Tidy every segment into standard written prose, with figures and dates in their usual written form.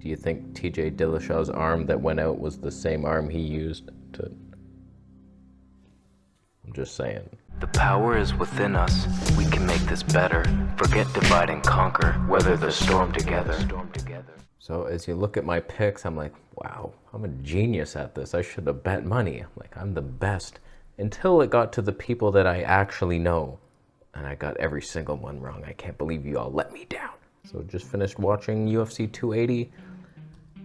Do you think TJ Dillashaw's arm that went out was the same arm he used to... I'm just saying. The power is within us. We can make this better. Forget divide and conquer. Weather the storm together. So as you look at my picks, I'm like, wow, I'm a genius at this. I should have bet money. I'm like, I'm the best. Until it got to the people that I actually know. And I got every single one wrong. I can't believe you all let me down. So just finished watching UFC 280.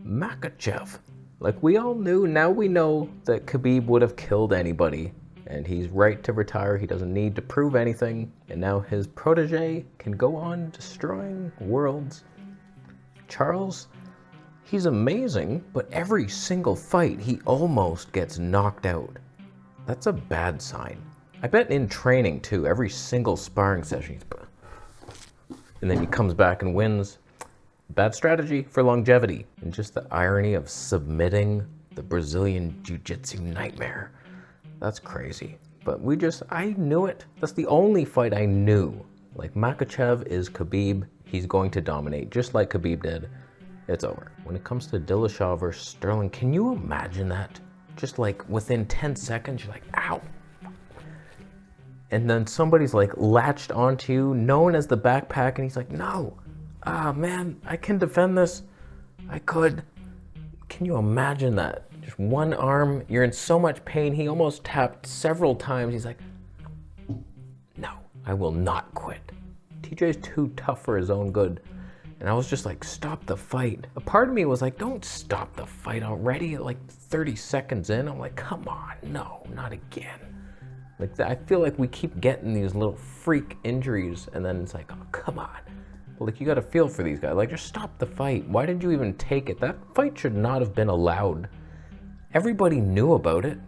Makachev. Like we all knew, now we know that Khabib would have killed anybody. And he's right to retire. He doesn't need to prove anything. And now his protege can go on destroying worlds. Charles, he's amazing, but every single fight he almost gets knocked out. That's a bad sign. I bet in training too, every single sparring session, and then he comes back and wins. Bad strategy for longevity. And just the irony of submitting the Brazilian Jiu-Jitsu nightmare. That's crazy. But I knew it. That's the only fight I knew. Like Makachev is Khabib. He's going to dominate, just like Khabib did. It's over. When it comes to Dillashaw versus Sterling, can you imagine that? Just like within 10 seconds, you're like, ow. And then somebody's like latched onto you, known as the backpack, and he's like, no. Ah, man, I can defend this. I could. Can you imagine that? Just one arm, you're in so much pain. He almost tapped several times. He's like, no, I will not quit. TJ's too tough for his own good. And I was just like, stop the fight. A part of me was like, don't stop the fight already. Like 30 seconds in, I'm like, come on, no, not again. Like I feel like we keep getting these little freak injuries and then it's like, oh, come on. Like you gotta feel for these guys. Like just stop the fight. Why did you even take it? That fight should not have been allowed. Everybody knew about it.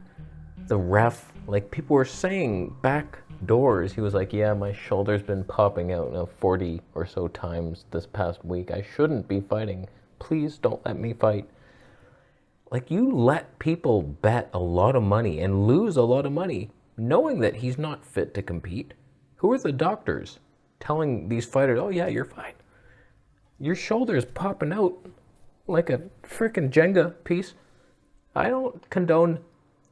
The ref, like people were saying back doors, he was like, yeah, my shoulder's been popping out 40 or so times this past week. I shouldn't be fighting. Please don't let me fight. Like you let people bet a lot of money and lose a lot of money knowing that he's not fit to compete. Who are the doctors telling these fighters, oh yeah, you're fine? Your shoulder's popping out like a freaking Jenga piece. I don't condone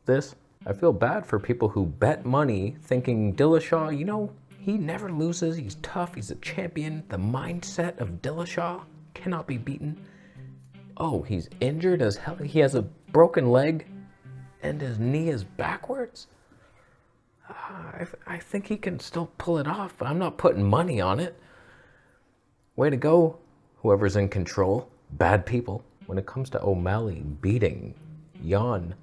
this. I feel bad for people who bet money thinking Dillashaw, he never loses. He's tough. He's a champion. The mindset of Dillashaw cannot be beaten. Oh, he's injured as hell. He has a broken leg and his knee is backwards. I think he can still pull it off, but I'm not putting money on it. Way to go, whoever's in control. Bad people. When it comes to O'Malley beating Jan,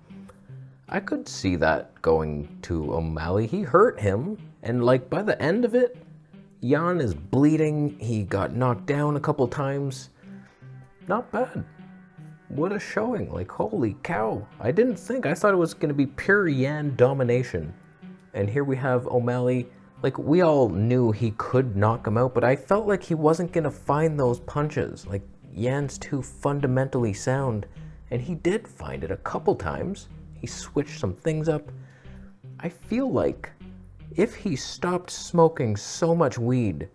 I could see that going to O'Malley. He hurt him, and like by the end of it, Jan is bleeding. He got knocked down a couple times. Not bad. What a showing. Like, holy cow. I thought it was going to be pure Jan domination. And here we have O'Malley. Like, we all knew he could knock him out, but I felt like he wasn't going to find those punches. Like, Jan's too fundamentally sound, and he did find it a couple times. He switched some things up. I feel like if he stopped smoking so much weed,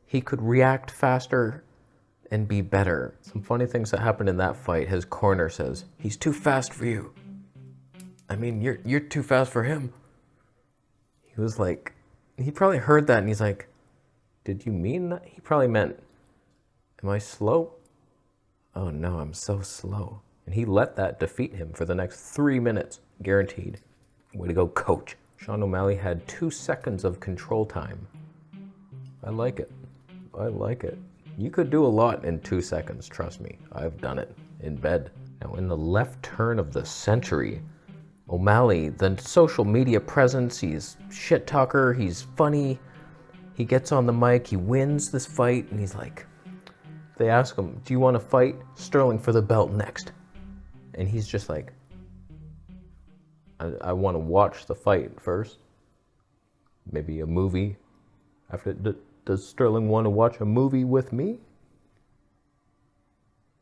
he could react faster and be better. Some funny things that happened in that fight. His corner says, he's too fast for you. I mean, you're too fast for him. He was like, he probably heard that and he's like, did you mean that? He probably meant, am I slow? Oh no, I'm so slow. And he let that defeat him for the next 3 minutes, guaranteed. Way to go, coach. Sean O'Malley had 2 seconds of control time. I like it. I like it. You could do a lot in 2 seconds, trust me. I've done it in bed. Now, in the left turn of the century, O'Malley, the social media presence, he's shit talker, he's funny, he gets on the mic, he wins this fight, and he's like, they ask him, do you want to fight Sterling for the belt next? And he's just like, I want to watch the fight first. Maybe a movie. After, does Sterling want to watch a movie with me?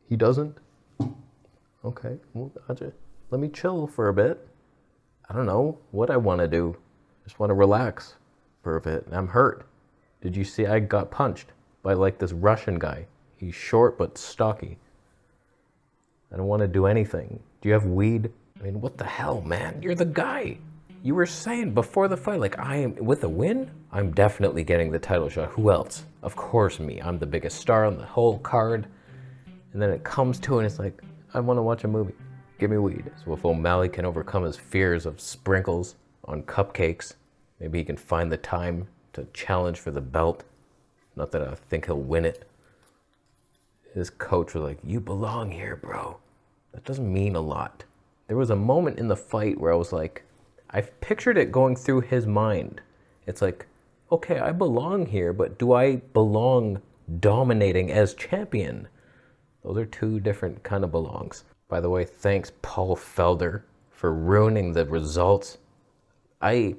He doesn't? Okay, well, let me chill for a bit. I don't know what I want to do. Just want to relax for a bit. I'm hurt. Did you see I got punched by like this Russian guy? He's short but stocky. I don't want to do anything. Do you have weed? I mean, what the hell, man? You're the guy. You were saying before the fight, like, I am, with a win, I'm definitely getting the title shot. Who else? Of course me. I'm the biggest star on the whole card. And then it comes to it and it's like, I want to watch a movie. Give me weed. So if O'Malley can overcome his fears of sprinkles on cupcakes, maybe he can find the time to challenge for the belt. Not that I think he'll win it. His coach was like, you belong here, bro. That doesn't mean a lot. There was a moment in the fight where I was like, I pictured it going through his mind. It's like, okay, I belong here, but do I belong dominating as champion? Those are two different kind of belongs. By the way, thanks Paul Felder for ruining the results. I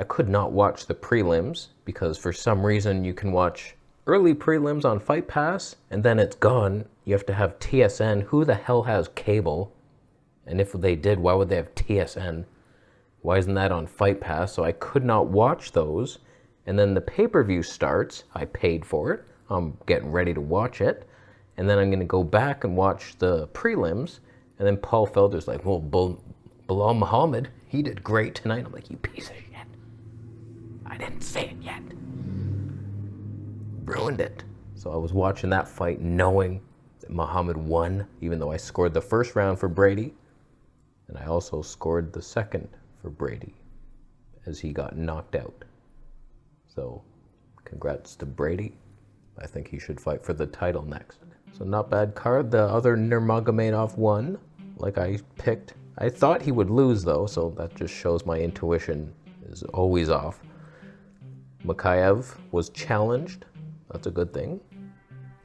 could not watch the prelims because for some reason you can watch early prelims on Fight Pass and then it's gone. You have to have TSN. Who the hell has cable? And if they did, why would they have TSN? Why isn't that on Fight Pass? So I could not watch those. And then the pay-per-view starts. I paid for it. I'm getting ready to watch it. And then I'm going to go back and watch the prelims. And then Paul Felder's like, well, Bilal Muhammad, he did great tonight. I'm like, you piece of shit. I didn't say it yet. Ruined it. So I was watching that fight knowing that Muhammad won, even though I scored the first round for Brady. And I also scored the second for Brady as he got knocked out. So congrats to Brady. I think he should fight for the title next. So not bad card. The other Nurmagomedov won, like I picked. I thought he would lose though, so that just shows my intuition is always off. Makachev was challenged. That's a good thing.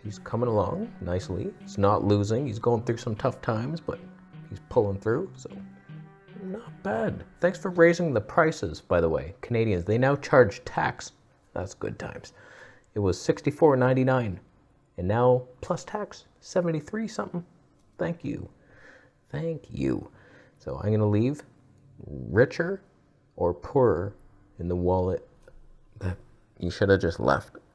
He's coming along nicely. He's not losing. He's going through some tough times, but he's pulling through, so not bad. Thanks for raising the prices, by the way. Canadians, they now charge tax. That's good times. It was $64.99, and now plus tax, $73 something. Thank you. Thank you. So I'm going to leave richer or poorer in the wallet that you should have just left.